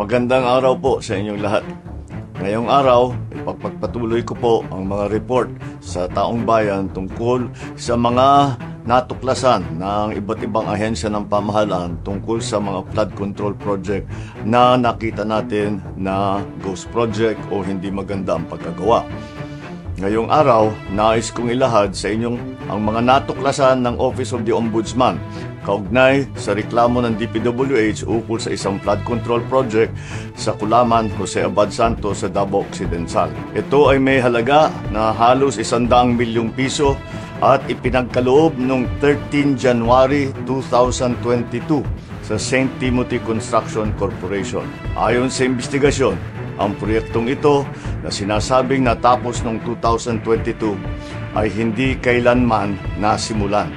Magandang araw po sa inyong lahat. Ngayong araw, ipagpatuloy ko po ang mga report sa taong bayan tungkol sa mga natuklasan ng iba't ibang ahensya ng pamahalaan tungkol sa mga flood control project na nakita natin na ghost project o hindi maganda ang pagkagawa. Ngayong araw, nais kong ilahad sa inyong ang mga natuklasan ng Office of the Ombudsman kaugnay sa reklamo ng DPWH ukol sa isang flood control project sa Kulaman, Jose Abad Santos sa Davao Occidental. Ito ay may halaga na halos 100 milyong piso at ipinagkaloob noong 13 January 2022 sa St. Timothy Construction Corporation. Ayon sa investigasyon, ang proyektong ito na sinasabing natapos noong 2022 ay hindi kailanman nasimulan.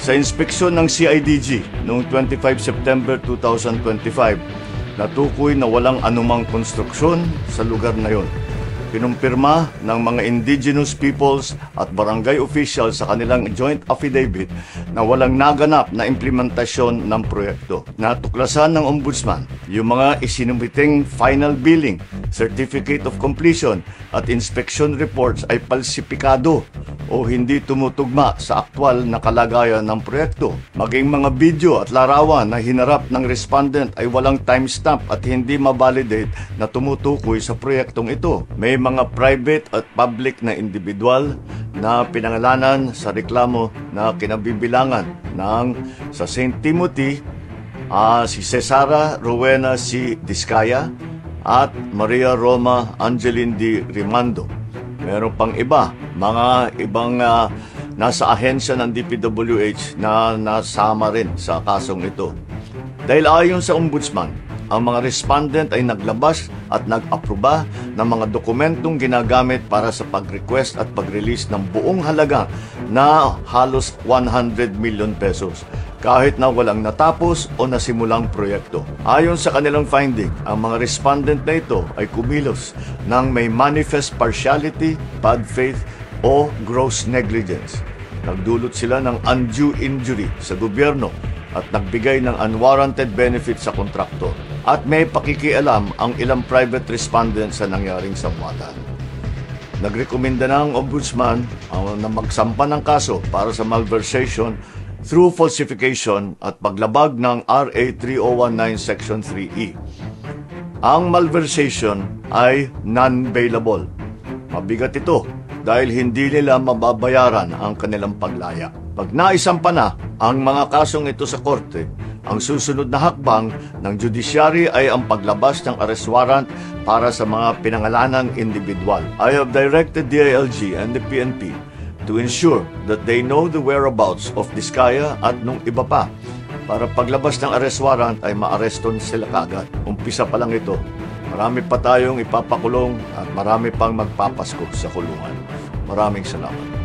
Sa inspeksyon ng CIDG noong 25 September 2025, natukoy na walang anumang konstruksyon sa lugar na yon. Kinumpirma ng mga indigenous peoples at barangay officials sa kanilang joint affidavit na walang naganap na implementasyon ng proyekto. Natuklasan ng Ombudsman yung mga isinumiting final billing, certificate of completion at inspection reports ay palsipikado o hindi tumutugma sa aktwal na kalagayan ng proyekto. Maging mga video at larawan na hinarap ng respondent ay walang timestamp at hindi mabalidate na tumutukoy sa proyektong ito. May mga private at public na individual na pinangalanan sa reklamo na kinabibilangan ng sa St. Timothy, si Cesara Rowena C. Discaya at Maria Roma Angeline D. Rimando. Meron pang iba, mga ibang nasa ahensya ng DPWH na nasama rin sa kasong ito. Dahil ayon sa Ombudsman, ang mga respondent ay naglabas at nag-aproba ng mga dokumentong ginagamit para sa pag-request at pag-release ng buong halaga na halos 100 million pesos kahit na walang natapos o nasimulang proyekto. Ayon sa kanilang finding, ang mga respondent na ito ay kumilos ng may manifest partiality, bad faith o gross negligence. Nagdulot sila ng undue injury sa gobyerno at nagbigay ng unwarranted benefit sa kontraktor. At may pakikialam ang ilang private respondents sa nangyaring sabuatan. Nagrekomenda ng Ombudsman na magsampa ng kaso para sa malversation through falsification at paglabag ng RA 3019 Section 3E. Ang malversation ay non-bailable. Mabigat ito dahil hindi nila mababayaran ang kanilang paglaya. Pag naisampa na ang mga kasong ito sa korte, ang susunod na hakbang ng judiciary ay ang paglabas ng arrest warrant para sa mga pinangalanang individual. I have directed DILG and the PNP to ensure that they know the whereabouts of Discaya at nung iba pa para paglabas ng arrest warrant ay maareston sila kagad. Umpisa pa lang ito. Marami pa tayong ipapakulong at marami pang magpapasko sa kulungan. Maraming salamat.